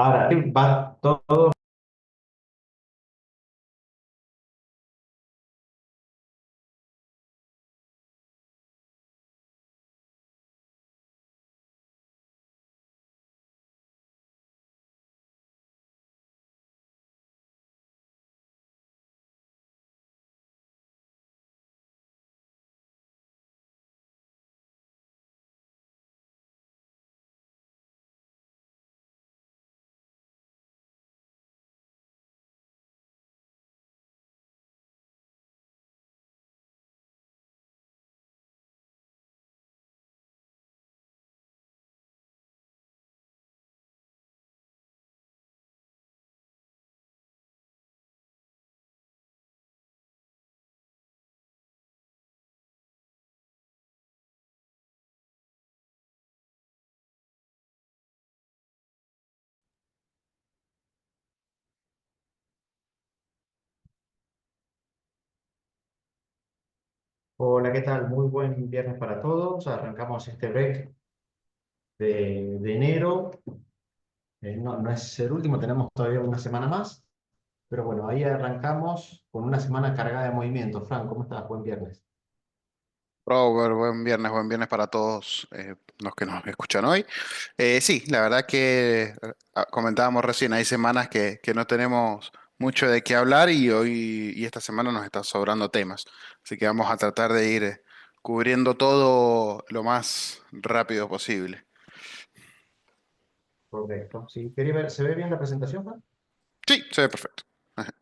Ahora, va todo. Hola, ¿qué tal? Muy buen viernes para todos. Arrancamos este break de enero. No es el último, tenemos todavía una semana más. Pero bueno, ahí arrancamos con una semana cargada de movimiento. Fran, ¿cómo estás? Buen viernes. Robert, buen viernes para todos los que nos escuchan hoy. Sí, la verdad que comentábamos recién, hay semanas que no tenemos mucho de qué hablar y hoy y esta semana nos están sobrando temas. Así que vamos a tratar de ir cubriendo todo lo más rápido posible. Correcto. Sí, quería ver, ¿se ve bien la presentación, Fran? Sí, se ve perfecto. Ajá.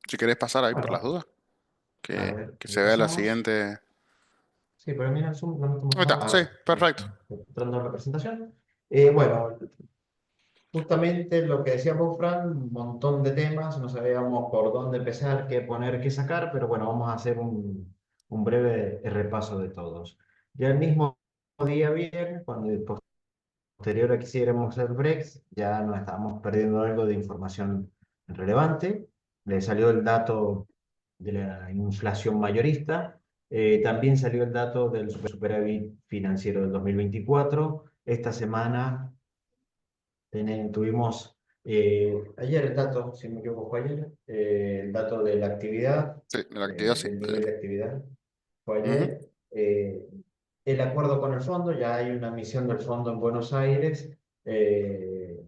Si querés pasar ahí por las Bueno, dudas, a que, ver, que ahí se vea la pasamos. siguiente. Sí, pero mira el Zoom no me está Ahí mostrando. está, sí, perfecto. Mostrando la presentación. Bueno, justamente lo que decía vos, Fran, un montón de temas, no sabíamos por dónde empezar, qué poner, qué sacar, pero bueno, vamos a hacer un breve repaso de todos. Ya el mismo día viernes, cuando posterior a que hiciéramos el Brex, ya nos estábamos perdiendo algo de información relevante. Le salió el dato de la inflación mayorista. También salió el dato del superávit financiero del 2024. Esta semana tuvimos ayer el dato, si no me equivoco, fue ayer, el dato de la actividad, Sí, de la actividad sí, del nivel ayer. de actividad, fue Ujú. ayer. El acuerdo con el fondo, ya hay una misión del fondo en Buenos Aires eh,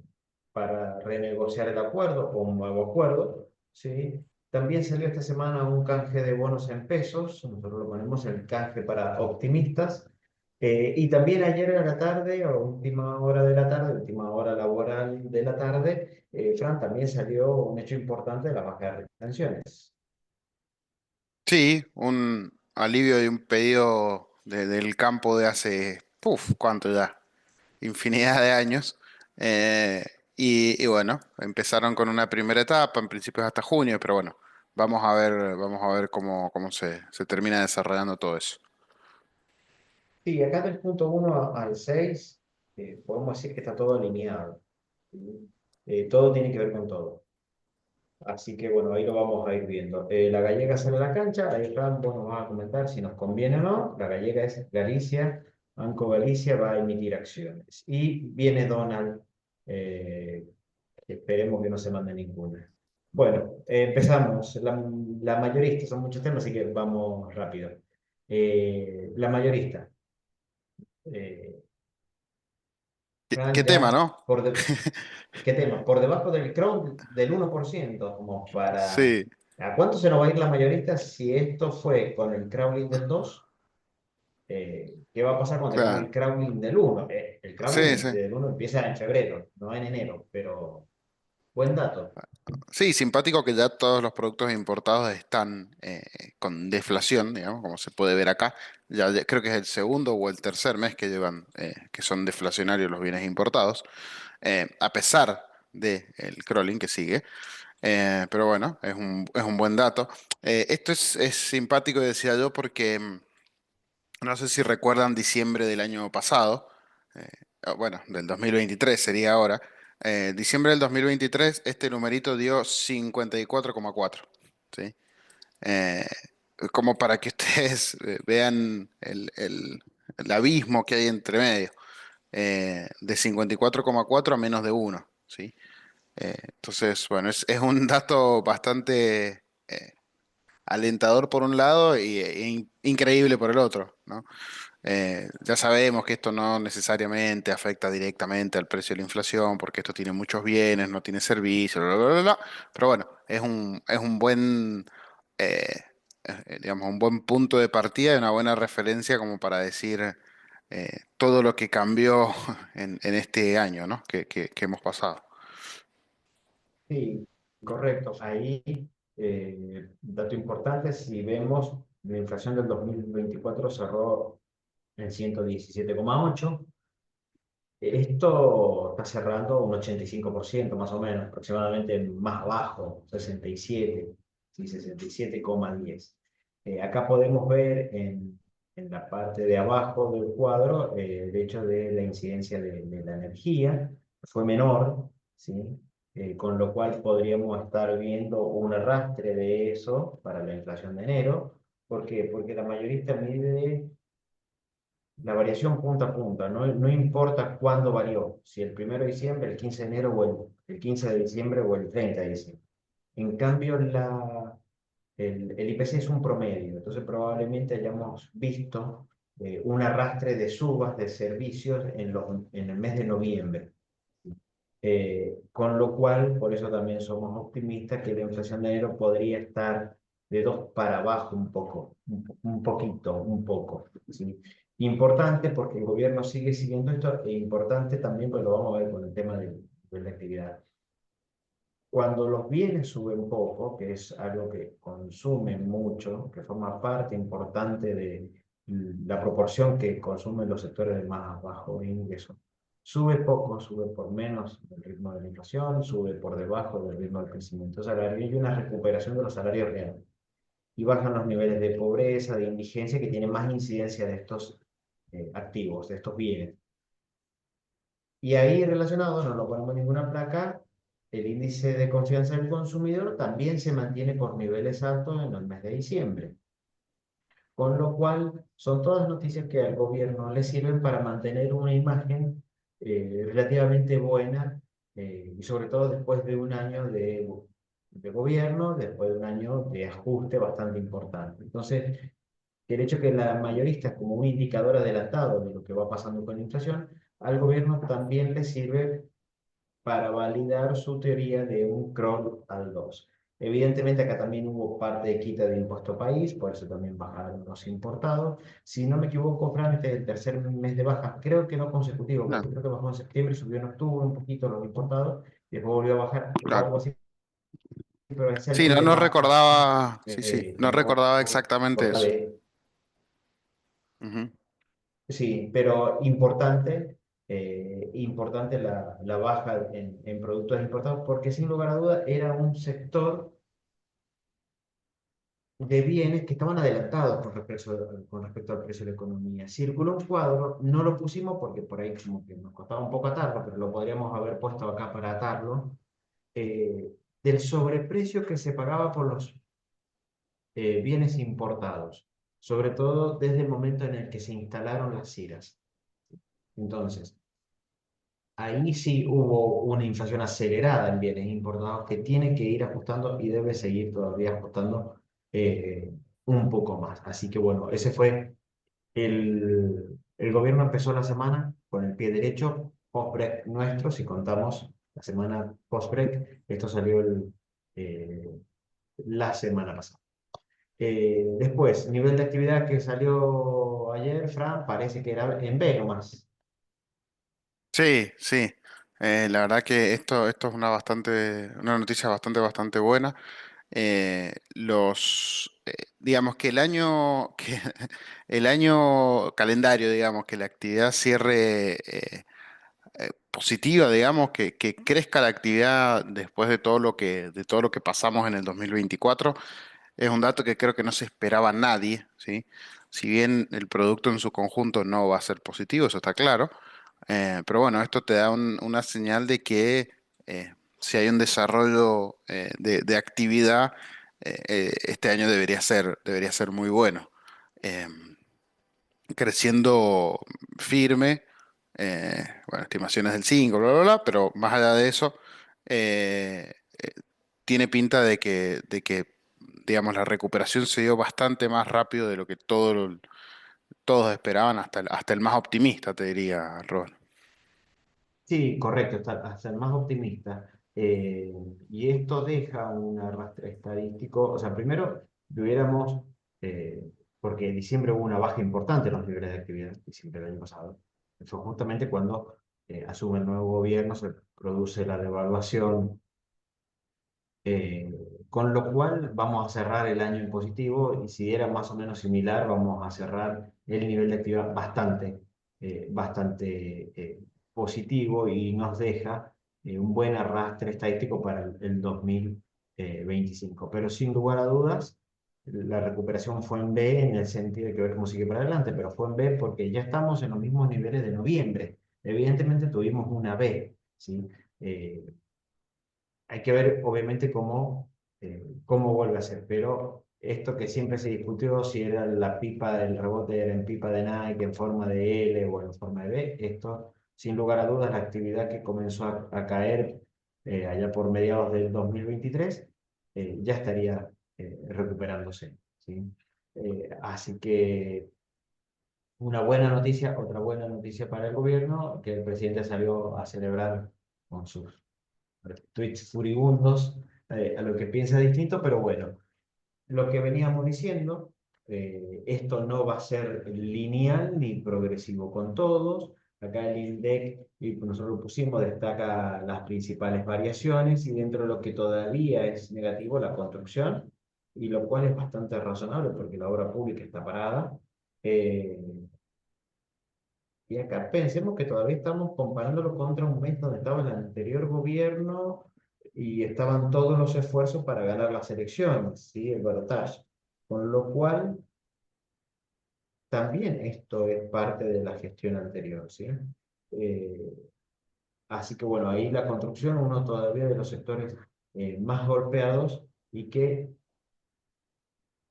para renegociar el acuerdo o un nuevo acuerdo, ¿sí? También salió esta semana un canje de bonos en pesos, nosotros lo ponemos el canje para optimistas, y también ayer a la tarde, a última hora de la tarde, última hora laboral de la tarde, Fran, también salió un hecho importante de la baja de retenciones. Sí, un alivio de un pedido del campo de hace, ¿cuánto ya? Infinidad de años. Eh, y bueno, empezaron con una primera etapa, en principio hasta junio, pero bueno, vamos a ver cómo se termina desarrollando todo eso. Sí, acá del punto 1 al 6 podemos decir que está todo alineado. ¿Sí? Todo tiene que ver con todo. Así que bueno, ahí lo vamos a ir viendo. La gallega sale a la cancha, ahí Fran, vos nos vas a comentar si nos conviene o no. La gallega es Galicia, Banco Galicia va a emitir acciones. Y viene Donald, eh, que esperemos que no se mande ninguna. Bueno, empezamos. La mayorista, son muchos temas, así que vamos rápido. La mayorista. eh, ¿Qué Fran tema, ya, no? ¿qué tema? Por debajo del Crown del 1% como para... Sí, ¿A cuánto se nos va a ir la mayorista si esto fue con el crawling del 2? ¿Qué va a pasar cuando tengamos el claro. crawling del 1? El Sí, crawling sí. del 1 empieza en febrero, no en enero, pero buen dato. Sí, simpático que ya todos los productos importados están con deflación, digamos, como se puede ver acá. Creo que es el segundo o el tercer mes que llevan, que son deflacionarios los bienes importados, a pesar del crawling que sigue. Pero bueno, es un buen dato. Esto es simpático, decía yo, porque no sé si recuerdan diciembre del año pasado, eh, bueno, del 2023 sería ahora. Diciembre del 2023 este numerito dio 54,4, ¿sí? Eh, Como para que ustedes vean el abismo que hay entre medio, de 54,4 a menos de uno, ¿sí? Entonces, bueno, es un dato bastante alentador por un lado y increíble por el otro, ¿no? Ya sabemos que esto no necesariamente afecta directamente al precio de la inflación, porque esto tiene muchos bienes, no tiene servicios, bla, bla, bla, bla. Pero bueno, es un buen, eh, digamos, un buen punto de partida y una buena referencia como para decir todo lo que cambió en este año, ¿no? Que hemos pasado. Sí, correcto. Ahí, dato importante, si vemos, la inflación del 2024 cerró en 117,8. Esto está cerrando un 85% más o menos, aproximadamente más bajo, 67, sí, 67,10. Acá podemos ver en la parte de abajo del cuadro el hecho de la incidencia de la energía, fue menor, ¿sí? Con lo cual podríamos estar viendo un arrastre de eso para la inflación de enero. ¿Por qué? Porque la mayorista mide la variación punta a punta, no importa cuándo varió, si el 1 de diciembre, el 15 de enero o el 15 de diciembre o el 30 de diciembre. En cambio, el IPC es un promedio, entonces probablemente hayamos visto un arrastre de subas de servicios en el mes de noviembre. Con lo cual, por eso también somos optimistas que la inflación de enero podría estar de 2 para abajo un poco, un poquito, un poco. ¿Sí? Importante porque el gobierno sigue siguiendo esto e importante también, pues lo vamos a ver con el tema de la actividad. Cuando los bienes suben poco, que es algo que consumen mucho, que forma parte importante de la proporción que consumen los sectores de más bajo ingreso, sube poco, sube por menos del ritmo de la inflación, sube por debajo del ritmo del crecimiento salario y hay una recuperación de los salarios reales. Y bajan los niveles de pobreza, de indigencia, que tienen más incidencia de estos activos, de estos bienes. Y ahí relacionado, no lo ponemos en ninguna placa, el índice de confianza del consumidor también se mantiene por niveles altos en el mes de diciembre. Con lo cual, son todas noticias que al gobierno le sirven para mantener una imagen relativamente buena y sobre todo después de un año de gobierno, después de un año de ajuste bastante importante. Entonces, el hecho que la mayorista es como un indicador adelantado de lo que va pasando con la inflación, al gobierno también le sirve para validar su teoría de un crawl al 2. Evidentemente acá también hubo parte de quita de impuesto país, por eso también bajaron los importados. Si no me equivoco, Fran, este es el tercer mes de baja, creo que no consecutivo, No, porque creo que bajó en septiembre, subió en octubre un poquito los importados, y después volvió a bajar o claro. algo así, pero es el Sí, mes no, de no baja recordaba, sí, sí, no ¿no? recordaba exactamente eso. De, Ujú. sí, pero importante, importante la baja en productos importados, porque sin lugar a dudas era un sector de bienes que estaban adelantados con respecto al precio de la economía. Circuló un cuadro, no lo pusimos porque por ahí como que nos costaba un poco atarlo, pero lo podríamos haber puesto acá para atarlo, del sobreprecio que se pagaba por los bienes importados, sobre todo desde el momento en el que se instalaron las CIRAS. Entonces, ahí sí hubo una inflación acelerada en bienes importados que tiene que ir ajustando y debe seguir todavía ajustando un poco más. Así que bueno, ese fue el gobierno empezó la semana con el pie derecho, post-break nuestro, si contamos la semana post-break, esto salió eh, la semana pasada. Después, nivel de actividad que salió ayer, Fran, parece que era en B nomás. Sí, sí. La verdad que esto es una noticia bastante buena. Digamos que el año calendario, digamos, que la actividad cierre positiva, digamos, que crezca la actividad después de todo lo que pasamos en el 2024. Es un dato que creo que no se esperaba nadie, ¿sí? Si bien el producto en su conjunto no va a ser positivo, eso está claro, pero bueno, esto te da una señal de que si hay un desarrollo de actividad, este año debería ser muy bueno. Eh, Creciendo firme, bueno, estimaciones del 5, bla, bla, bla, pero más allá de eso, eh, eh, tiene pinta de que, digamos, la recuperación se dio bastante más rápido de lo que todos esperaban, hasta el más optimista, te diría, Robert. Sí, correcto, hasta el más optimista. Y esto deja un arrastre estadístico. O sea, primero, tuviéramos, porque en diciembre hubo una baja importante en los niveles de actividad, diciembre del año pasado. Fue justamente cuando asume el nuevo gobierno, se produce la devaluación, eh, con lo cual vamos a cerrar el año en positivo y si era más o menos similar, vamos a cerrar el nivel de actividad bastante positivo y nos deja un buen arrastre estadístico para el 2025. Pero sin lugar a dudas, la recuperación fue en B en el sentido de que ver cómo sigue para adelante, pero fue en B porque ya estamos en los mismos niveles de noviembre. Evidentemente tuvimos una B, ¿sí? Eh, Hay que ver, obviamente, cómo vuelve a ser, pero esto que siempre se discutió, si era la pipa del rebote, era en pipa de Nike, en forma de L o en forma de B, esto, sin lugar a dudas, la actividad que comenzó a caer allá por mediados del 2023, ya estaría recuperándose, ¿sí? Así que una buena noticia, otra buena noticia para el gobierno, que el presidente salió a celebrar con sus tweets furibundos a lo que piensa distinto, pero bueno, lo que veníamos diciendo, esto no va a ser lineal ni progresivo con todos. Acá el INDEC, y nosotros lo pusimos, destaca las principales variaciones y dentro de lo que todavía es negativo, la construcción, y lo cual es bastante razonable porque la obra pública está parada. Eh, y acá pensemos que todavía estamos comparándolo contra un mes donde estaba el anterior gobierno y estaban todos los esfuerzos para ganar las elecciones, ¿sí? El balotaje. Con lo cual, también esto es parte de la gestión anterior, ¿sí? Eh, Así que bueno, ahí la construcción, uno todavía de los sectores más golpeados y que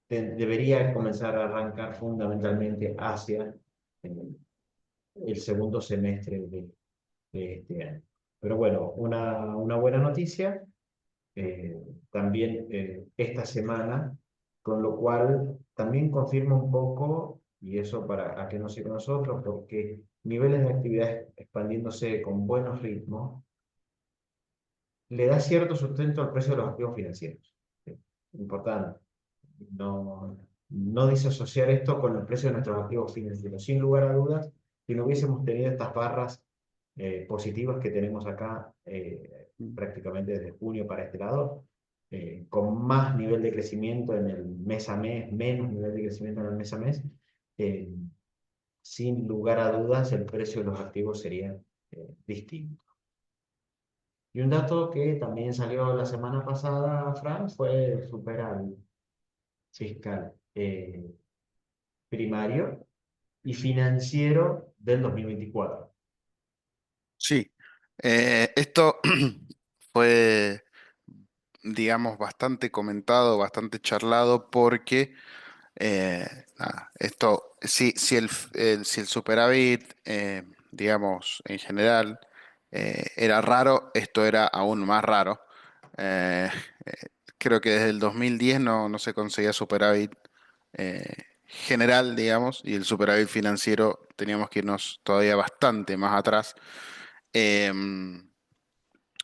debería comenzar a arrancar fundamentalmente hacia eh, el segundo semestre de este año. Pero bueno, una buena noticia eh, también esta semana, con lo cual también confirma un poco, y eso para a que no sirve a nosotros, porque niveles de actividad expandiéndose con buenos ritmos, le da cierto sustento al precio de los activos financieros. ¿Sí? Importante. No, no disasociar esto con el precio de nuestros activos financieros. Sin lugar a dudas, si no hubiésemos tenido estas barras positivas que tenemos acá prácticamente desde junio para este lado, con más nivel de crecimiento en el mes a mes, menos nivel de crecimiento en el mes a mes, eh, sin lugar a dudas el precio de los activos sería distinto. Y un dato que también salió la semana pasada, Fran, fue el superávit fiscal primario y financiero del 2024. Sí, esto fue, digamos, bastante comentado, bastante charlado, porque nada, esto, si el superávit, digamos, en general, era raro, esto era aún más raro. Eh, eh, Creo que desde el 2010 no se conseguía superávit general, digamos, y el superávit financiero teníamos que irnos todavía bastante más atrás. Em,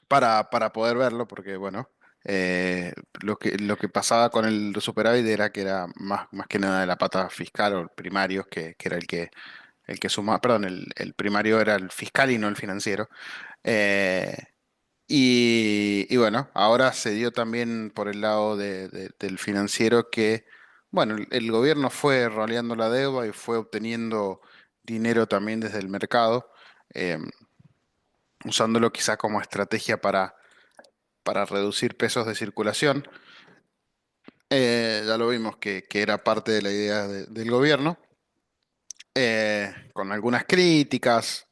para poder verlo, porque bueno, lo que pasaba con el superávit era que era más que nada de la pata fiscal o el primario, que era el que sumaba, perdón, el primario era el fiscal y no el financiero. Eh, y bueno, ahora se dio también por el lado del financiero que, bueno, el gobierno fue roleando la deuda y fue obteniendo dinero también desde el mercado, eh, usándolo quizá como estrategia para reducir pesos de circulación. Ya lo vimos que era parte de la idea del gobierno, con algunas críticas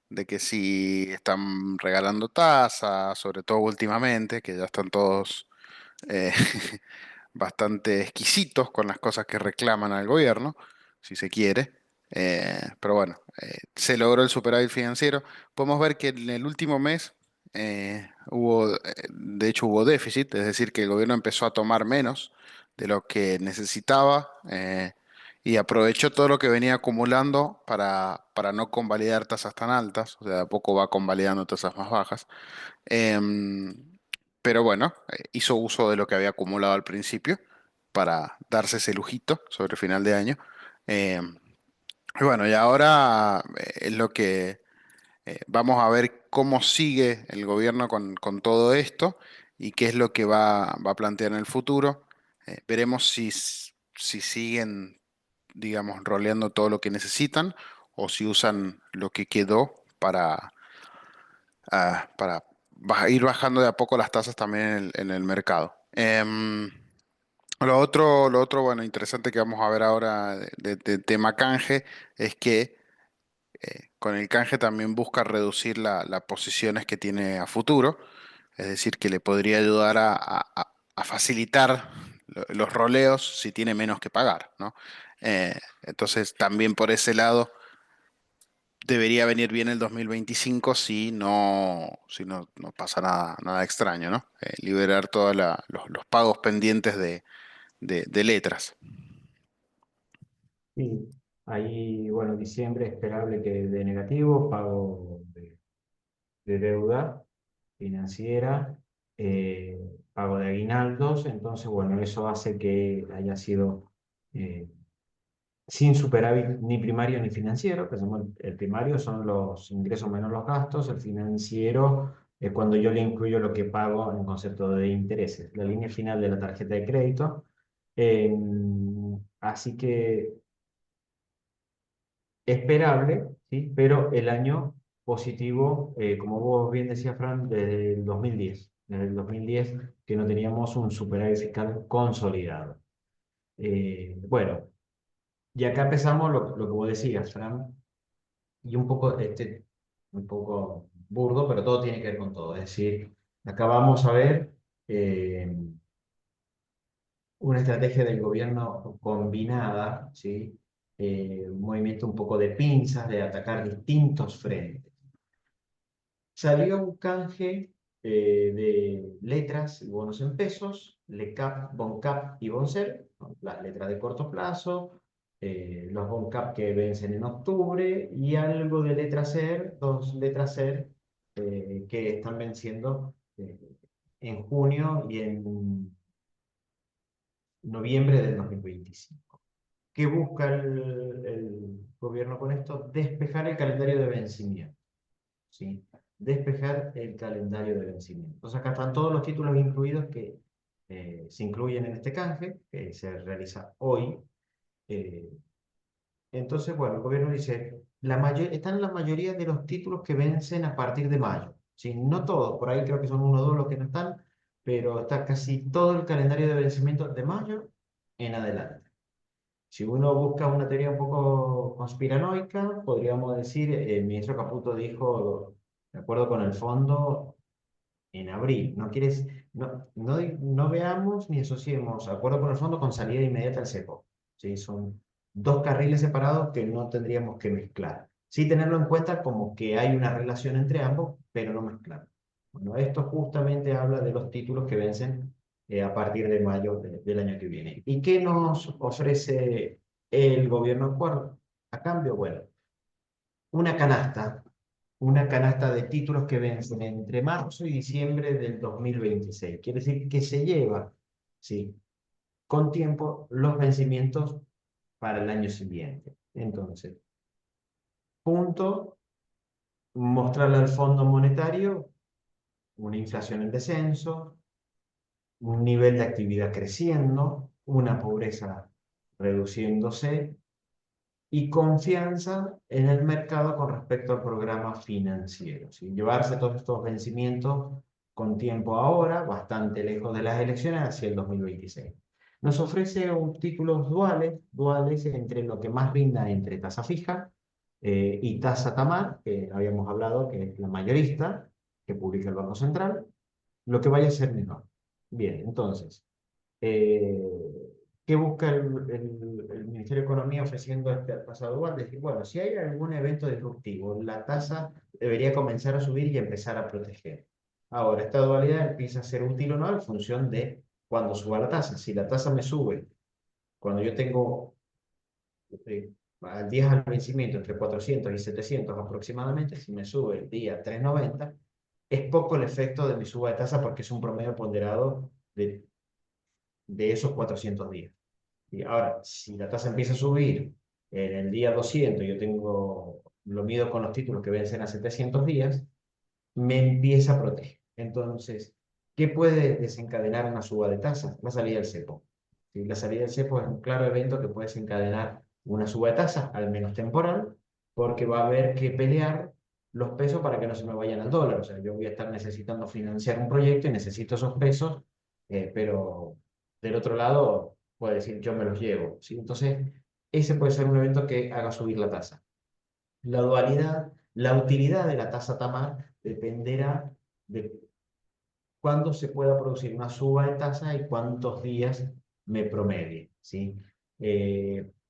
de que si están regalando tasas, sobre todo últimamente, que ya están todos eh, bastante exquisitos con las cosas que reclaman al gobierno, si se quiere. Pero bueno, se logró el superávit financiero. Podemos ver que en el último mes de hecho hubo déficit, es decir, que el gobierno empezó a tomar menos de lo que necesitaba y aprovechó todo lo que venía acumulando para no convalidar tasas tan altas, o sea, de a poco va convalidando tasas más bajas. Em, pero bueno, hizo uso de lo que había acumulado al principio para darse ese lujito sobre el final de año. Em, y bueno, y ahora es lo que vamos a ver cómo sigue el gobierno con todo esto y qué es lo que va a plantear en el futuro. Veremos si siguen, digamos, roleando todo lo que necesitan o si usan lo que quedó para ir bajando de a poco las tasas también en el mercado. Lo otro, bueno, interesante que vamos a ver ahora de tema canje es que con el canje también busca reducir las posiciones que tiene a futuro, es decir, que le podría ayudar a facilitar los roleos si tiene menos que pagar, ¿no? Entonces, también por ese lado debería venir bien el 2025 si no pasa nada extraño, ¿no? Liberar todos los pagos pendientes de letras. Y ahí, bueno, diciembre esperable que de negativo, pago de deuda financiera, pago de aguinaldos, entonces, bueno, eso hace que haya sido eh, sin superávit ni primario ni financiero, que el primario son los ingresos menos los gastos, el financiero es cuando yo le incluyo lo que pago en concepto de intereses, la línea final de la tarjeta de crédito. Eh, Así que esperable, ¿sí? Pero el año positivo, como vos bien decías, Fran, desde el 2010 que no teníamos un superávit fiscal consolidado. Bueno, y acá empezamos lo que vos decías, Fran, y un poco burdo, pero todo tiene que ver con todo. Es decir, acá vamos a ver eh, una estrategia del gobierno combinada, ¿sí? Un movimiento un poco de pinzas, de atacar distintos frentes. Salió un canje de letras y bonos en pesos, LECAP, BONCAP y BONCER, ¿no? Las letras de corto plazo, los BONCAP que vencen en octubre y algo de letra SER, dos letras SER que están venciendo en junio y en noviembre del 2025. ¿Qué busca el gobierno con esto? Despejar el calendario de vencimiento. ¿Sí? Despejar el calendario de vencimiento. Entonces acá están todos los títulos incluidos que se incluyen en este canje, que se realiza hoy. Eh, entonces, bueno, el gobierno dice, están la mayoría de los títulos que vencen a partir de mayo. ¿Sí? No todos, por ahí creo que son uno o dos los que no están, pero está casi todo el calendario de vencimiento de mayo en adelante. Si uno busca una teoría un poco conspiranoica, podríamos decir, el ministro Caputo dijo, de acuerdo con el fondo, en abril. No veamos ni asociemos acuerdo con el fondo con salida inmediata al cepo. ¿Sí? Son dos carriles separados que no tendríamos que mezclar. Sí tenerlo en cuenta como que hay una relación entre ambos, pero no mezclar. Bueno, esto justamente habla de los títulos que vencen a partir de mayo del año que viene. ¿Y qué nos ofrece el gobierno actual a cambio? Bueno, una canasta, una canasta de títulos que vencen entre marzo y diciembre del 2026. Quiere decir que se lleva, sí, con tiempo los vencimientos para el año siguiente. Entonces, punto, mostrarle al Fondo Monetario una inflación en descenso, un nivel de actividad creciendo, una pobreza reduciéndose y confianza en el mercado con respecto al programa financiero. ¿Sí? Llevarse todos estos vencimientos con tiempo ahora, bastante lejos de las elecciones, hacia el 2026. Nos ofrece títulos duales entre lo que más rinda entre tasa fija y tasa tamar, que habíamos hablado, que es la mayorista, que publica el Banco Central, lo que vaya a ser menor. Bien, entonces, eh, ¿qué busca el Ministerio de Economía ofreciendo este tasa dual? Decir, bueno, si hay algún evento disruptivo, la tasa debería comenzar a subir y empezar a proteger. Ahora, esta dualidad empieza a ser útil o no en función de cuando suba la tasa. Si la tasa me sube cuando yo tengo días al vencimiento entre 400 y 700 aproximadamente, si me sube el día 390, es poco el efecto de mi suba de tasa porque es un promedio ponderado de esos 400 días. Y ahora, si la tasa empieza a subir en el día 200, yo tengo, lo mido con los títulos que vencen a 700 días, me empieza a proteger. Entonces, ¿qué puede desencadenar una suba de tasa? La salida del cepo. ¿Sí? La salida del cepo es un claro evento que puede desencadenar una suba de tasa, al menos temporal, porque va a haber que pelear los pesos para que no se me vayan al dólar. O sea, yo voy a estar necesitando financiar un proyecto y necesito esos pesos, pero del otro lado puede decir yo me los llevo. ¿Sí? Entonces, ese puede ser un evento que haga subir la tasa. La dualidad, la utilidad de la tasa Tamar dependerá de cuándo se pueda producir una suba de tasa y cuántos días me promedie, ¿sí?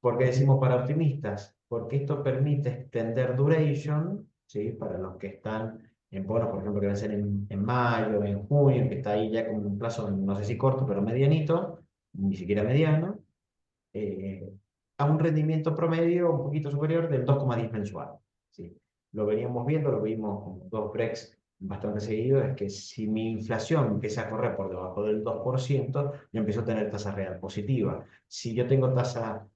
¿Por qué decimos para optimistas? Porque esto permite extender duration, ¿sí? Para los que están en bonos, por ejemplo, que vencen en mayo, en junio, que está ahí ya con un plazo, no sé si corto, pero medianito, ni siquiera mediano, eh, a un rendimiento promedio un poquito superior del 2,10 mensual. ¿Sí? Lo veníamos viendo, lo vimos con dos breaks bastante seguidos, es que si mi inflación empieza a correr por debajo del 2%, yo empiezo a tener tasa real positiva. Si yo tengo tasa,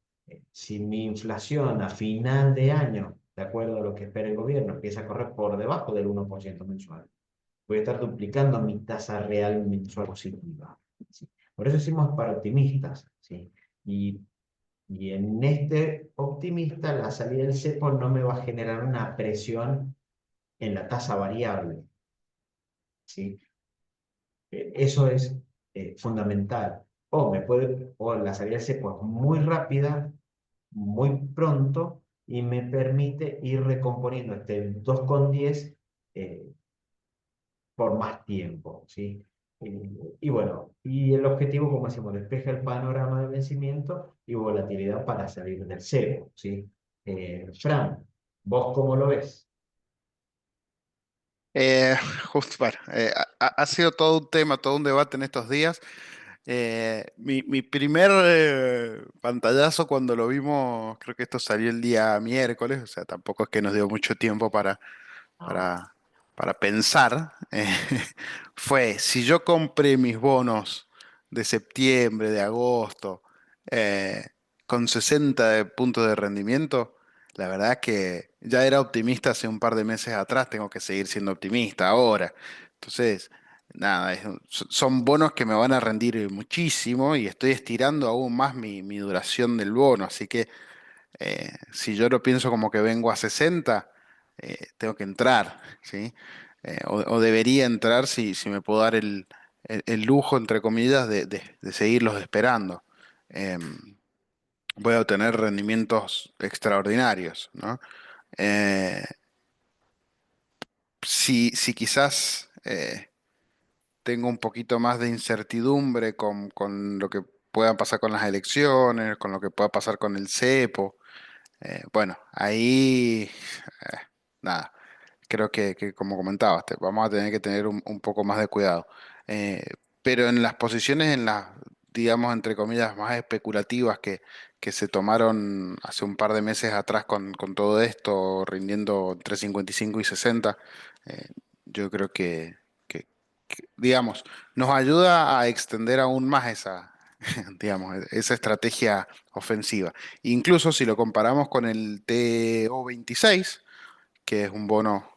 si mi inflación a final de año, de acuerdo a lo que espera el gobierno, empieza a correr por debajo del 1% mensual, voy a estar duplicando mi tasa real mensual positiva. ¿Sí? Por eso decimos para optimistas. ¿Sí? Y en este optimista, la salida del cepo no me va a generar una presión en la tasa variable. ¿Sí? Eso es fundamental. O la salida del cepo es muy rápida, muy pronto, y me permite ir recomponiendo este 2,10 eh, por más tiempo. ¿Sí? Y bueno, y el objetivo, como decimos, despeja el panorama de vencimiento y volatilidad para salir del cero. ¿Sí? Fran, ¿vos cómo lo ves? Eh, justo, bueno, ha sido todo un tema, todo un debate en estos días. Mi primer pantallazo cuando lo vimos, creo que esto salió el día miércoles, o sea, tampoco es que nos dio mucho tiempo para, para pensar, fue si yo compré mis bonos de septiembre, de agosto, eh, con 60 puntos de rendimiento, la verdad es que ya era optimista hace un par de meses atrás, tengo que seguir siendo optimista ahora. Entonces, nada, son bonos que me van a rendir muchísimo y estoy estirando aún más mi duración del bono, así que si yo lo pienso como que vengo a 60, tengo que entrar, ¿sí? O debería entrar si me puedo dar el lujo, entre comillas, de seguirlos esperando. Voy a obtener rendimientos extraordinarios, ¿no? Eh, si quizás tengo un poquito más de incertidumbre con lo que pueda pasar con las elecciones, con lo que pueda pasar con el cepo. Bueno, ahí, nada, creo que como comentabas, vamos a tener que tener un poco más de cuidado. Eh, pero en las posiciones, en las, digamos, entre comillas, más especulativas que se tomaron hace un par de meses atrás con todo esto, rindiendo entre 55 y 60, eh, yo creo digamos, nos ayuda a extender aún más esa, digamos, esa estrategia ofensiva. Incluso si lo comparamos con el TO26, que es un bono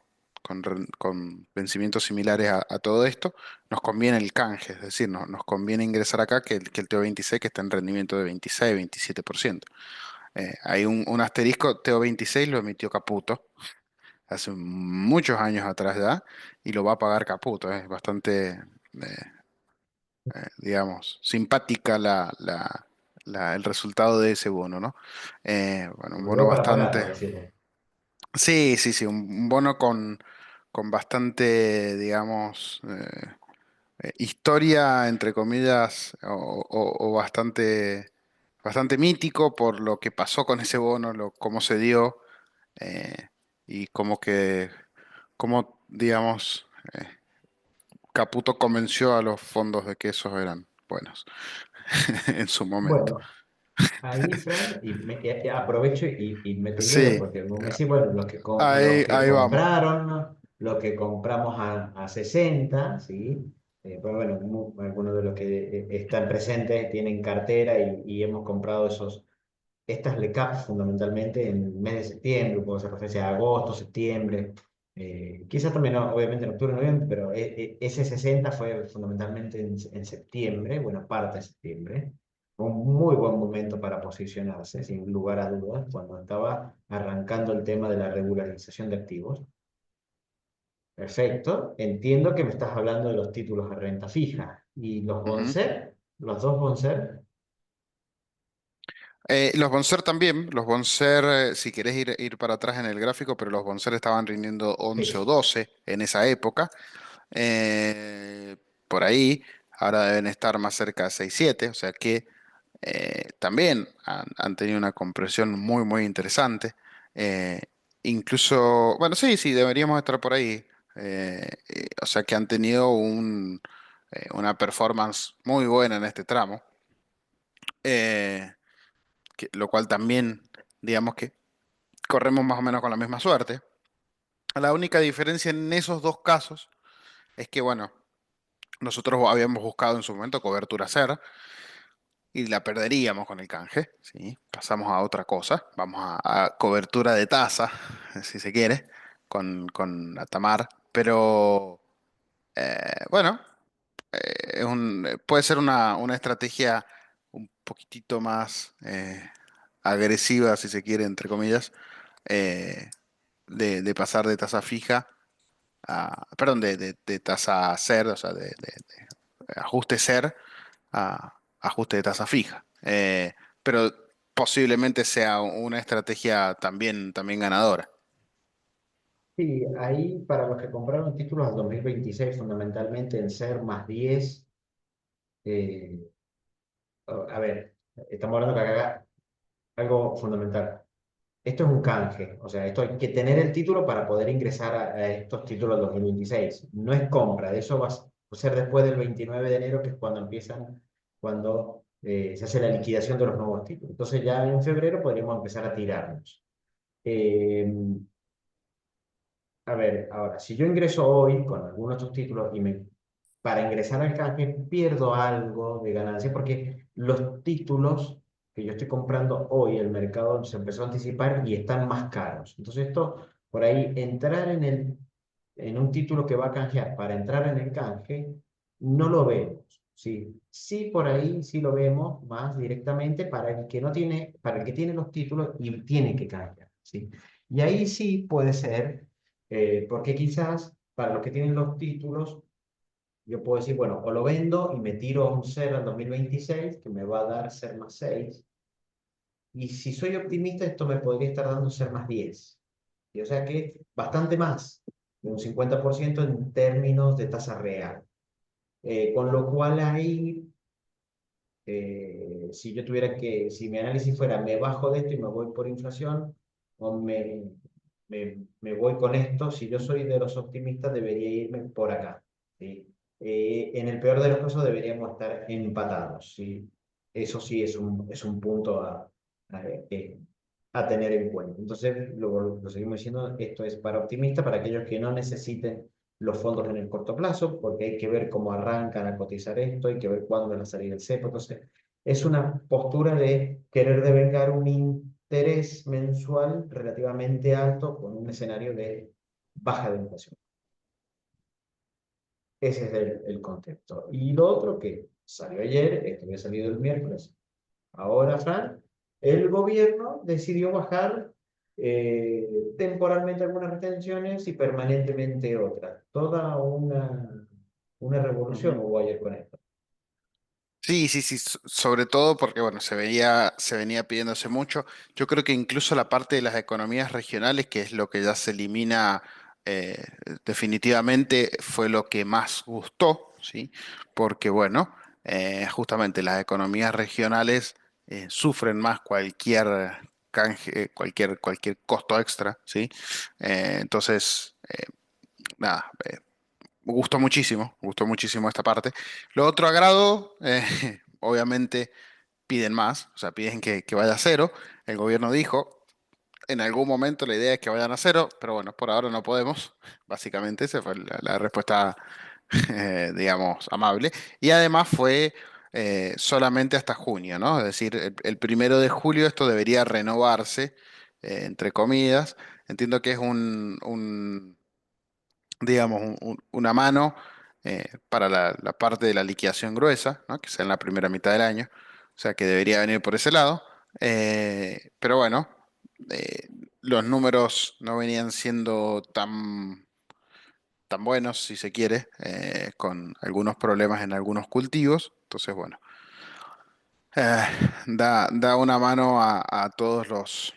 con vencimientos similares a todo esto, nos conviene el canje, es decir, nos conviene ingresar acá que el TO26 que está en rendimiento de 26-27%. Hay un asterisco, TO26 lo emitió Caputo hace muchos años atrás ya y lo va a pagar Caputo. Es bastante, digamos, simpática el resultado de ese bono, ¿no? Bueno, un bono Duró para pagar, por bastante. decirlo. Sí, sí, sí, un bono con bastante, digamos, historia, entre comillas, o bastante mítico por lo que pasó con ese bono, cómo se dio y cómo, digamos, Caputo convenció a los fondos de que esos eran buenos en su momento. Bueno, ahí, Fran, aprovecho y meto el dedo, Sí, porque vos me decís, bueno, los ahí, que ahí vamos. compraron, ¿no? Los que compramos a 60, ¿sí? Pues bueno, algunos de los que están presentes tienen cartera y hemos comprado estas LECAP fundamentalmente en el mes de septiembre, puede ser referencia a agosto, septiembre, quizás también obviamente en octubre, noviembre, pero ese 60 fue fundamentalmente en septiembre, buena parte de septiembre. Fue un muy buen momento para posicionarse, sin lugar a dudas, cuando estaba arrancando el tema de la regularización de activos. Perfecto, entiendo que me estás hablando de los títulos a renta fija y los Ujú. Bonser, los dos Bonser. Los Bonser también, los Bonser, si querés ir para atrás en el gráfico, pero los Bonser estaban rindiendo 11 o Sí. 12 en esa época, eh, por ahí, ahora deben estar más cerca de 6 7, o sea que también han tenido una compresión muy, muy interesante. Eh, Incluso, bueno, sí, sí, deberíamos estar por ahí. O sea que han tenido una performance muy buena en este tramo, lo cual también, digamos que corremos más o menos con la misma suerte. La única diferencia en esos dos casos es que, bueno, nosotros habíamos buscado en su momento cobertura cero y la perderíamos con el canje, ¿sí? Pasamos a otra cosa, vamos a cobertura de tasa, si se quiere, con Atamar, pero bueno, puede ser una estrategia un poquitito más agresiva, si se quiere, entre comillas, eh, de pasar de tasa fija perdón, de tasa ser, o sea, de ajuste ser a ajuste de tasa fija. Pero posiblemente sea una estrategia también ganadora. Sí, ahí para los que compraron títulos al 2026 fundamentalmente en ser más 10 eh, a ver, estamos hablando que acá algo fundamental. Esto es un canje, o sea, esto hay que tener el título para poder ingresar a estos títulos del 2026. No es compra, de eso va a ser después del 29 de enero, que es cuando cuando se hace la liquidación de los nuevos títulos. Entonces ya en febrero podríamos empezar a tirarnos. Eh, A ver, ahora, si yo ingreso hoy con alguno de estos títulos para ingresar al canje pierdo algo de ganancia porque los títulos que yo estoy comprando hoy, el mercado se empezó a anticipar y están más caros. Entonces esto, por ahí, entrar en un título que va a canjear para entrar en el canje, no lo vemos. Sí, sí por ahí sí lo vemos más directamente para el que no tiene, para el que tiene los títulos y tiene que canjear. ¿Sí? Y ahí sí puede ser porque quizás para los que tienen los títulos, yo puedo decir, bueno, o lo vendo y me tiro a un 0 en 2026 que me va a dar ser más 6 y si soy optimista, esto me podría estar dando ser más 10. Y o sea que bastante más, de un 50% en términos de tasa real. Con lo cual ahí si yo tuviera si mi análisis fuera, me bajo de esto y me voy por inflación, o me voy con esto, si yo soy de los optimistas, debería irme por acá. ¿Sí? En el peor de los casos, deberíamos estar empatados. ¿Sí? Eso sí es un punto a tener en cuenta. Entonces, lo seguimos diciendo, esto es para optimistas, para aquellos que no necesiten los fondos en el corto plazo, porque hay que ver cómo arrancan a cotizar esto, hay que ver cuándo es la salida del cepo. Entonces, es una postura de querer devengar un interés mensual relativamente alto con un escenario de baja de inflación. Ese es el concepto. Y lo otro que salió ayer, esto había salido el miércoles, ahora, Fran, el gobierno decidió bajar temporalmente algunas retenciones y permanentemente otras. Toda una revolución Ujú. hubo ayer con esto. Sí, sí, sí, sobre todo porque, bueno, se venía pidiéndose mucho. Yo creo que incluso la parte de las economías regionales, que es lo que ya se elimina eh, definitivamente, fue lo que más gustó, ¿sí? Porque, bueno, justamente las economías regionales sufren más cualquier canje, cualquier costo extra, ¿sí? Entonces, nada. me gustó muchísimo esta parte. Lo otro agrado, obviamente piden más, o sea, piden que vaya a cero. El gobierno dijo, en algún momento la idea es que vayan a cero, pero bueno, por ahora no podemos. Básicamente esa fue la respuesta, digamos, amable. Y además fue solamente hasta junio, ¿no? Es decir, el 1 de julio esto debería renovarse, entre comillas. Entiendo que es digamos, una mano para la parte de la liquidación gruesa, ¿no? Que sea en la primera mitad del año. O sea, que debería venir por ese lado. Pero bueno, eh, los números no venían siendo tan buenos, si se quiere, con algunos problemas en algunos cultivos. Entonces, bueno, eh, da una mano a todos los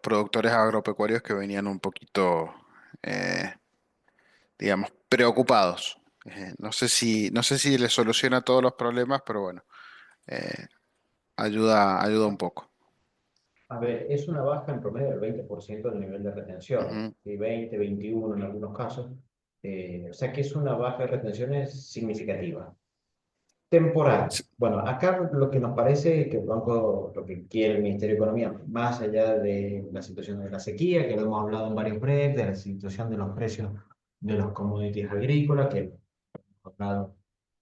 productores agropecuarios que venían un poquito, eh, digamos, preocupados. No sé si le soluciona todos los problemas, pero bueno, eh, ayuda un poco. A ver, es una baja en promedio del 20% del nivel de retención, Ujú. y 20, 21 en algunos casos. O sea que es una baja de retenciones significativa. Temporal. Sí, Bueno, acá lo que nos parece que el banco, lo que quiere el Ministerio de Economía, más allá de la situación de la sequía, que lo hemos hablado en varios breaks, de la situación de los precios de los commodities agrícolas, que hemos hablado en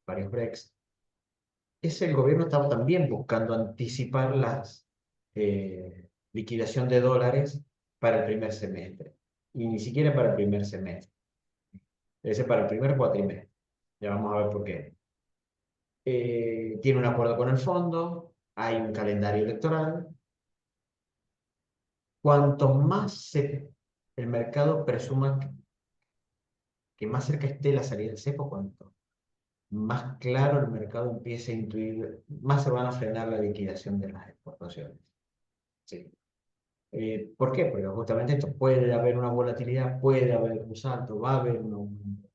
varios breaks, es el gobierno está también buscando anticipar las liquidación de dólares para el primer semestre. Y ni siquiera para el primer semestre. Ese para el primer cuatrimestre. Ya vamos a ver por qué. Tiene un acuerdo con el fondo, hay un calendario electoral. Cuanto el mercado presuma que más cerca esté la salida del cepo, cuanto más claro el mercado empiece a intuir, más se van a frenar la liquidación de las exportaciones. Sí. ¿Por qué? Porque justamente esto puede haber una volatilidad, puede haber un salto, va a haber un aumento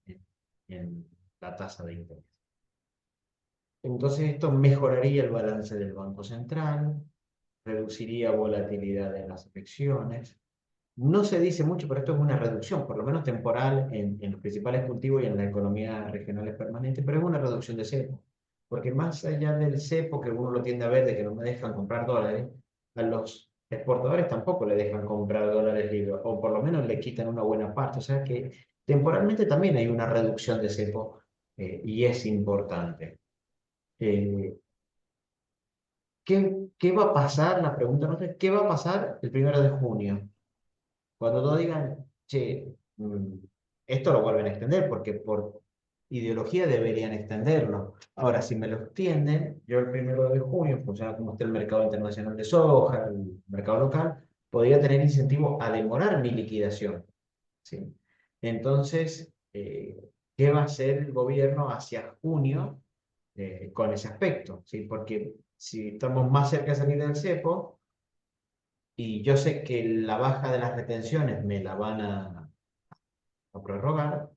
en la tasa de interés. Entonces esto mejoraría el balance del Banco Central, reduciría volatilidad de las afecciones. No se dice mucho, pero esto es una reducción, por lo menos temporal, en los principales cultivos y en las economías regionales permanentes, pero es una reducción de cepo. Porque más allá del cepo, que uno lo tiende a ver de que no me dejan comprar dólares, a los exportadores tampoco le dejan comprar dólares libres, o por lo menos le quitan una buena parte. O sea que temporalmente también hay una reducción de cepo y es importante. Eh, ¿qué va a pasar? La pregunta no es, ¿qué va a pasar el 1 de junio? Cuando todos digan, che, esto lo vuelven a extender, porque por ideología deberían extenderlo. Ahora, si me lo extienden, yo el 1 de junio, funciona como está el mercado internacional de soja, el mercado local, podría tener incentivo a demorar mi liquidación. ¿Sí? Entonces, ¿qué va a hacer el gobierno hacia junio con ese aspecto? ¿Sí? Porque si estamos más cerca de salir del cepo, y yo sé que la baja de las retenciones me la van a prorrogar,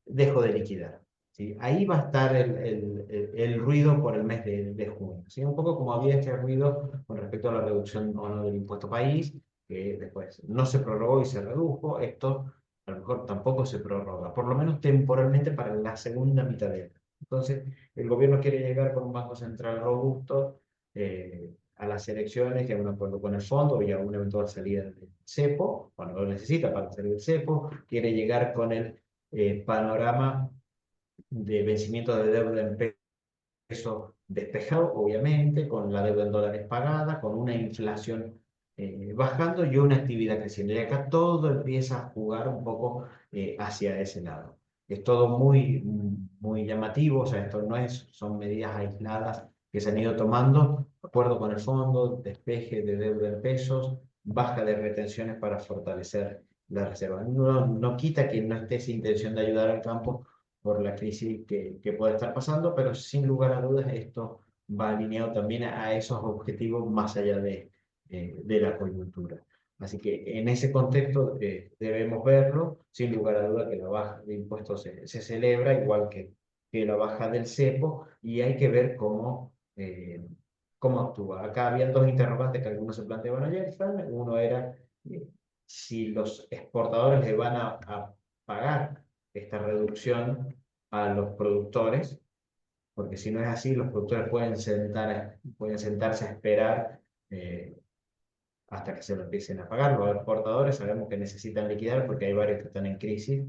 dejo de liquidar. ¿Sí? Ahí va a estar el ruido por el mes de junio. ¿Sí? Un poco como había este ruido con respecto a la reducción o no del impuesto país, que después no se prorrogó y se redujo. Esto a lo mejor tampoco se prorroga, por lo menos temporalmente para la segunda mitad de año. Entonces, el gobierno quiere llegar con un banco central robusto a las elecciones, que un acuerdo con el fondo y a una eventual salida del cepo, cuando lo necesita para salir del cepo, quiere llegar con el panorama de vencimiento de deuda en peso despejado, obviamente, con la deuda en dólares pagada, con una inflación bajando y una actividad creciendo. Y acá todo empieza a jugar un poco hacia ese lado. Es todo muy llamativo, o sea, esto no es, son medidas aisladas que se han ido tomando, acuerdo con el fondo, despeje de deuda en pesos, baja de retenciones para fortalecer la reserva. No quita que no esté esa intención de ayudar al campo, por la crisis que puede estar pasando, pero sin lugar a dudas esto va alineado también a esos objetivos más allá de la coyuntura. Así que en ese contexto debemos verlo, sin lugar a dudas que la baja de impuestos se celebra, igual que la baja del cepo, y hay que ver cómo actúa. Acá habían dos interrogantes que algunos se planteaban ayer, Fran. Uno era si los exportadores le van a pagar esta reducción a los productores, porque si no es así, los productores pueden sentarse a esperar hasta que se lo empiecen a pagar. Los exportadores sabemos que necesitan liquidar porque hay varios que están en crisis,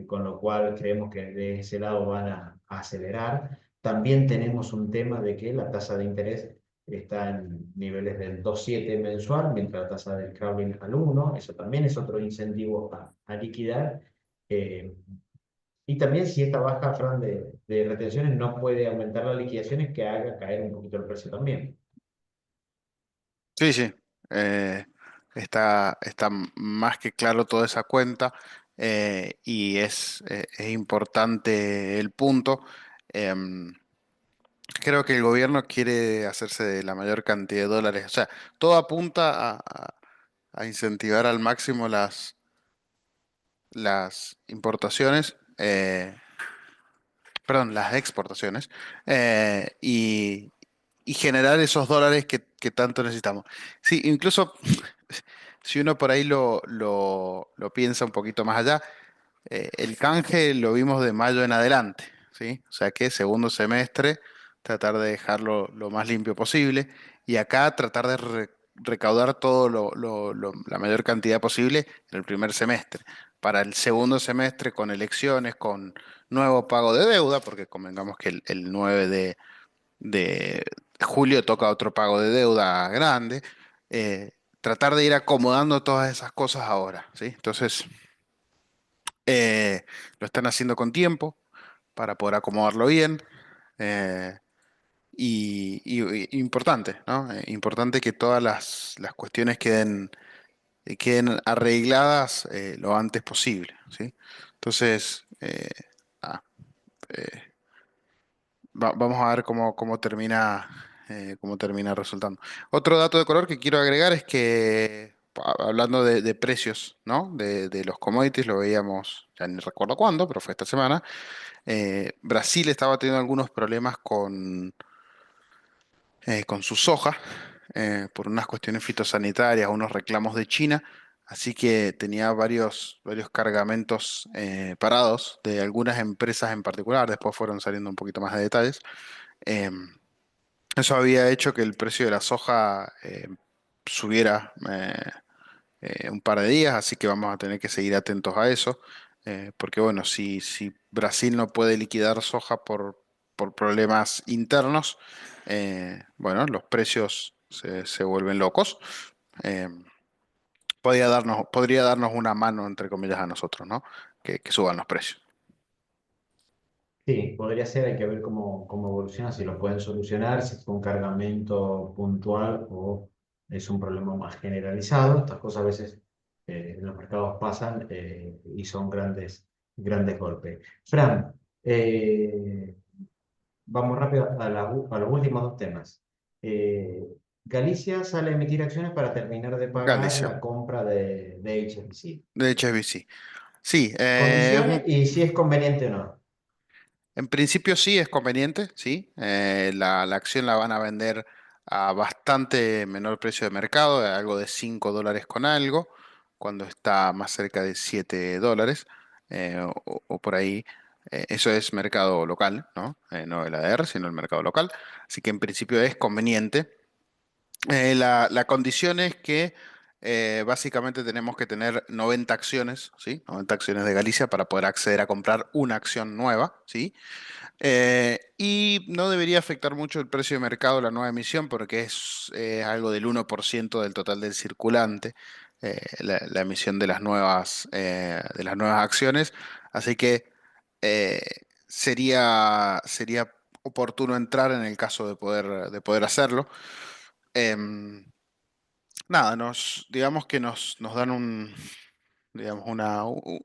con lo cual creemos que de ese lado van a acelerar. También tenemos un tema de que la tasa de interés está en niveles del 2,7 mensual, mientras la tasa del Kremlin al 1. Eso también es otro incentivo a liquidar. Eh, y también si esta baja, Fran, de retenciones no puede aumentar las liquidaciones, que haga caer un poquito el precio también. Sí, sí. eh, está más que claro toda esa cuenta y es importante el punto. Em, Creo que el gobierno quiere hacerse de la mayor cantidad de dólares. O sea, todo apunta a incentivar al máximo las importaciones, perdón, las exportaciones, y generar esos dólares que tanto necesitamos. Sí, incluso si uno por ahí lo piensa un poquito más allá, el canje lo vimos de mayo en adelante, ¿sí? O sea que segundo semestre tratar de dejarlo lo más limpio posible y acá tratar de recaudar todo la mayor cantidad posible en el primer semestre. Para el segundo semestre con elecciones, con nuevo pago de deuda, porque convengamos que el 9 de julio toca otro pago de deuda grande, tratar de ir acomodando todas esas cosas ahora, ¿sí? Entonces, lo están haciendo con tiempo para poder acomodarlo bien. eh, y importante, ¿no? Importante que todas las cuestiones queden arregladas lo antes posible, ¿sí? Entonces, ah, eh, vamos a ver cómo termina resultando. Otro dato de color que quiero agregar es que, hablando de precios, ¿no? De los commodities, lo veíamos, ya ni recuerdo cuándo, pero fue esta semana. Brasil estaba teniendo algunos problemas con su soja por unas cuestiones fitosanitarias, unos reclamos de China, así que tenía varios cargamentos parados de algunas empresas en particular, después fueron saliendo un poquito más de detalles. Eso había hecho que el precio de la soja subiera un par de días, así que vamos a tener que seguir atentos a eso, porque bueno, si Brasil no puede liquidar soja por problemas internos, bueno, los precios se vuelven locos. Eh, podría darnos una mano, entre comillas, a nosotros, ¿no? Que suban los precios. Sí, podría ser, hay que ver cómo evoluciona, si lo pueden solucionar, si fue un cargamento puntual o es un problema más generalizado. Estas cosas a veces en los mercados pasan y son grandes golpes. Fran, vamos rápido a los últimos dos temas. Eh, Galicia sale a emitir acciones para terminar de pagar Galicia, la compra de HSBC. de HSBC. Sí, Condiciones y si es conveniente o no. en principio sí es conveniente, sí. La acción la van a vender a bastante menor precio de mercado, algo de $5 con algo, cuando está más cerca de $7, o por ahí. Eso es mercado local, ¿no? No el ADR, sino el mercado local. Así que en principio es conveniente. La condición es que básicamente tenemos que tener 90 acciones, ¿sí? 90 acciones de Galicia para poder acceder a comprar una acción nueva, ¿sí? Y no debería afectar mucho el precio de mercado la nueva emisión porque es algo del 1% del total del circulante, la emisión de las nuevas acciones. Así que eh, sería oportuno entrar en el caso de poder hacerlo. Em, Nada, digamos que nos dan digamos,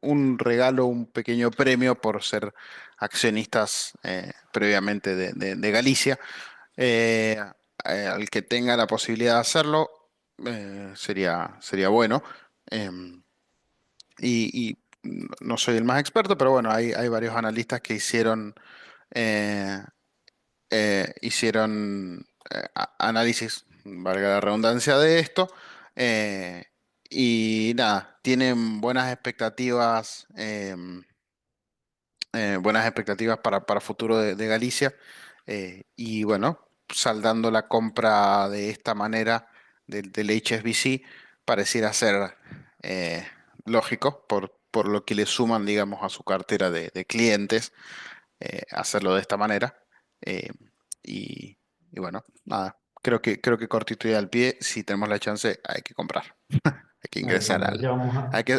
un regalo, un pequeño premio por ser accionistas previamente de Galicia. Eh, Al que tenga la posibilidad de hacerlo, sería bueno. Em, y no soy el más experto, pero bueno, hay varios analistas que eh, hicieron análisis, valga la redundancia de esto, y nada, tienen buenas expectativas. buenas expectativas para futuro de Galicia. Y bueno, saldando la compra de esta manera del HSBC, pareciera ser eh, lógico por lo que le suman, digamos, a su cartera de clientes, hacerlo de esta manera. Eh, y, y bueno, nada, creo que cortito y al pie, si tenemos la chance, hay que comprar, hay que Hay que ingresar comprar. Ya vamos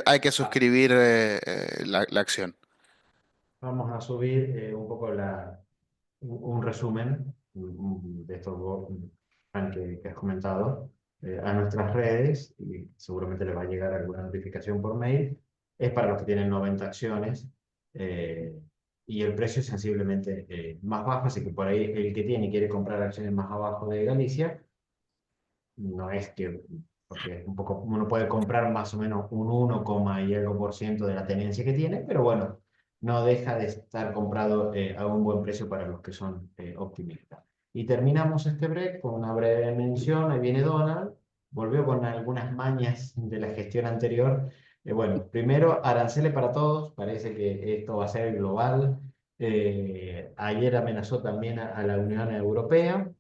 hay que a- suscribir la acción. vamos a subir un poco un resumen de estos dos que has comentado a nuestras redes y seguramente les va a llegar alguna notificación por mail. Es para los que tienen 90 acciones eh, y el precio es sensiblemente más bajo, así que por ahí el que tiene y quiere comprar acciones más abajo de Galicia, no es que, porque es un poco, uno puede comprar más o menos un 1, y algo por ciento de la tenencia que tiene, pero bueno, no deja de estar comprado a un buen precio para los que son optimistas. Y terminamos este break con una breve mención, ahí viene Donald, volvió con algunas mañas de la gestión anterior. Bueno, primero, aranceles para todos, parece que esto va a ser global. Ayer amenazó también a la Unión Europea.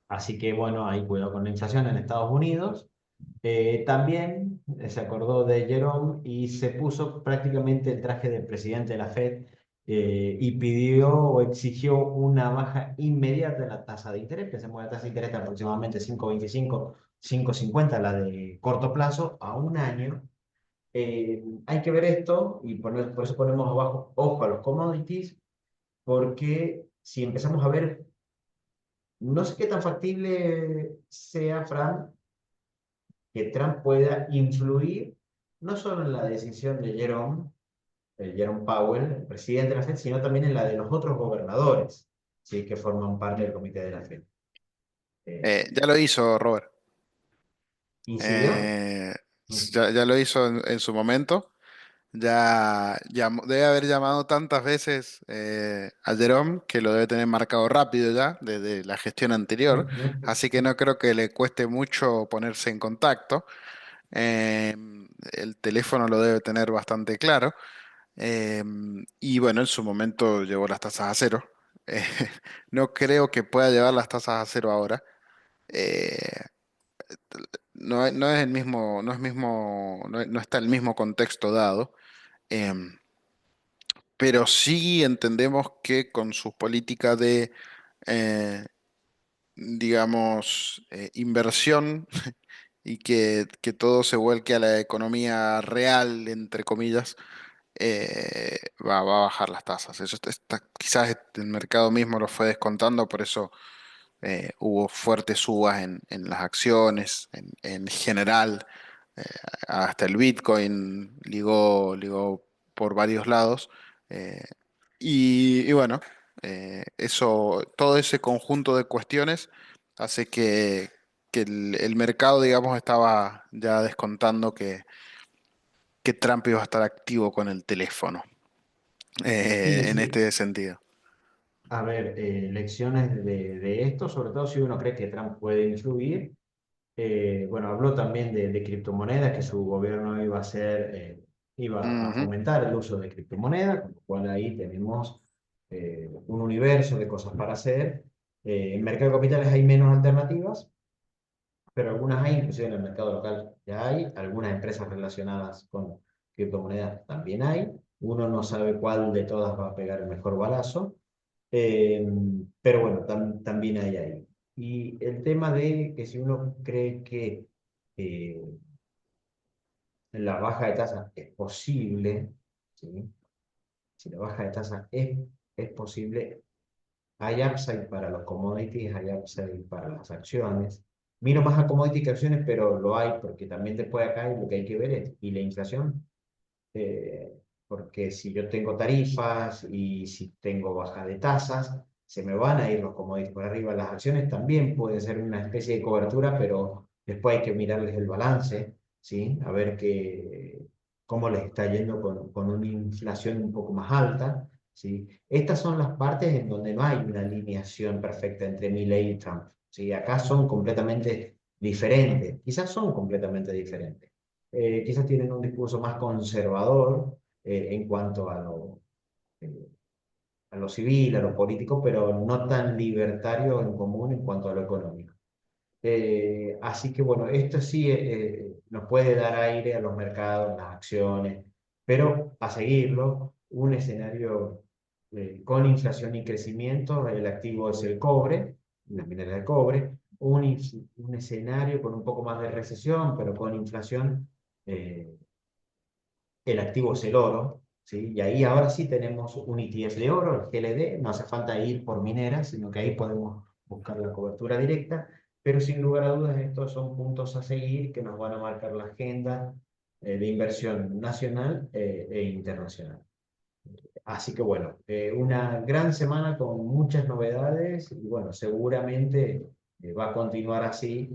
Así que bueno, ahí cuidado con la inflación en Estados Unidos. También se acordó de Jerome y se puso prácticamente el traje del presidente de la Fed y pidió o exigió una baja inmediata de la tasa de interés. Pensemos que la tasa de interés de aproximadamente 5,25, 5,50, la de corto plazo, a un año. Hay que ver esto y por eso ponemos abajo ojo a los commodities, porque si empezamos a ver, no sé qué tan factible sea, Fran, que Trump pueda influir no solo en la decisión de Jerome Powell, el presidente de la Fed, sino también en la de los otros gobernadores, ¿sí? Que forman parte del comité de la Fed. Eh, Ya lo hizo Robert. ¿Incidió? Eh, ya lo hizo en su momento. Debe haber llamado tantas veces a Jerome que lo debe tener marcado rápido ya desde la gestión anterior. Así que no creo que le cueste mucho ponerse en contacto. Eh, el teléfono lo debe tener bastante claro. Eh, y bueno, en su momento llevó las tasas a cero. Eh, no creo que pueda llevar las tasas a cero ahora. Eh, no es el mismo, no está el mismo contexto dado. Em, pero sí entendemos que con sus políticas de, eh, digamos, inversión y que todo se vuelque a la economía real, entre comillas, va a bajar las tasas. Quizás el mercado mismo lo fue descontando, por eso hubo fuertes subas en las acciones, en general, eh, hasta el Bitcoin ligó por varios lados. eh, y bueno, todo ese conjunto de cuestiones hace que el mercado, digamos, estaba ya descontando que Trump iba a estar activo con el teléfono, Sí, en sí. este sentido. A ver, lecciones de esto, sobre todo si uno cree que Trump puede influir. Bueno, habló también de criptomonedas, que su gobierno iba a hacer, iba a Ujú. fomentar el uso de criptomonedas, con lo cual ahí tenemos un universo de cosas para hacer. En mercado de capitales hay menos alternativas, pero algunas hay, inclusive en el mercado local ya hay, algunas empresas relacionadas con criptomonedas también hay. Uno no sabe cuál de todas va a pegar el mejor balazo. Eh, pero bueno, también hay ahí. Y el tema de que si uno cree que eh, la baja de tasa es posible, ¿sí? Si la baja de tasa es posible, hay upside para los commodities, hay upside para las acciones. Miro más a commodities que acciones, pero lo hay porque también te puede caer, lo que hay que ver es, y la inflación. eh, Porque si yo tengo tarifas y si tengo baja de tasas, se me van a ir los commodities por arriba. Las acciones también pueden ser una especie de cobertura, pero después hay que mirarles el balance, ¿sí? A ver cómo les está yendo con una inflación un poco más alta, ¿sí? Estas son las partes en donde no hay una alineación perfecta entre Milley y Trump, ¿sí? Acá son completamente diferentes, quizás son completamente diferentes. Quizás tienen un discurso más conservador en cuanto a a lo civil, a lo político, pero no tan libertario en común en cuanto a lo económico. Así que bueno, esto sí nos puede dar aire a los mercados, las acciones, pero a seguirlo, un escenario con inflación y crecimiento, el activo es el cobre, las mineras de cobre, un escenario con un poco más de recesión, pero con inflación, eh, el activo es el oro, ¿sí? Y ahí ahora sí tenemos un ETF de oro, el GLD, no hace falta ir por mineras, sino que ahí podemos buscar la cobertura directa, pero sin lugar a dudas estos son puntos a seguir que nos van a marcar la agenda de inversión nacional e internacional. Así que bueno, una gran semana con muchas novedades y bueno, seguramente va a continuar así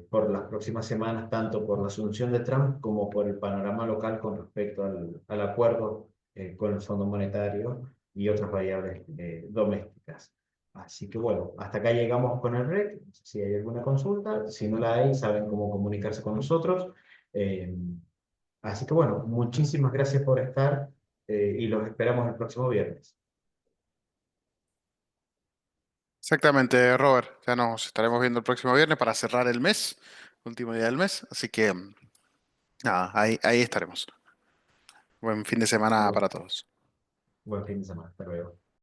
por las próximas semanas, tanto por la asunción de Trump como por el panorama local con respecto al acuerdo con el Fondo Monetario y otras variables domésticas. Así que bueno, hasta acá llegamos con el REC. Si hay alguna consulta, si no la hay, saben cómo comunicarse con nosotros. Eh, Así que bueno, muchísimas gracias por estar y los esperamos el próximo viernes. Exactamente, Robert. Ya nos estaremos viendo el próximo viernes para cerrar el mes, último día del mes. Así que nada, ahí estaremos. Buen fin de semana Buen, para todos. buen fin de semana. Hasta luego.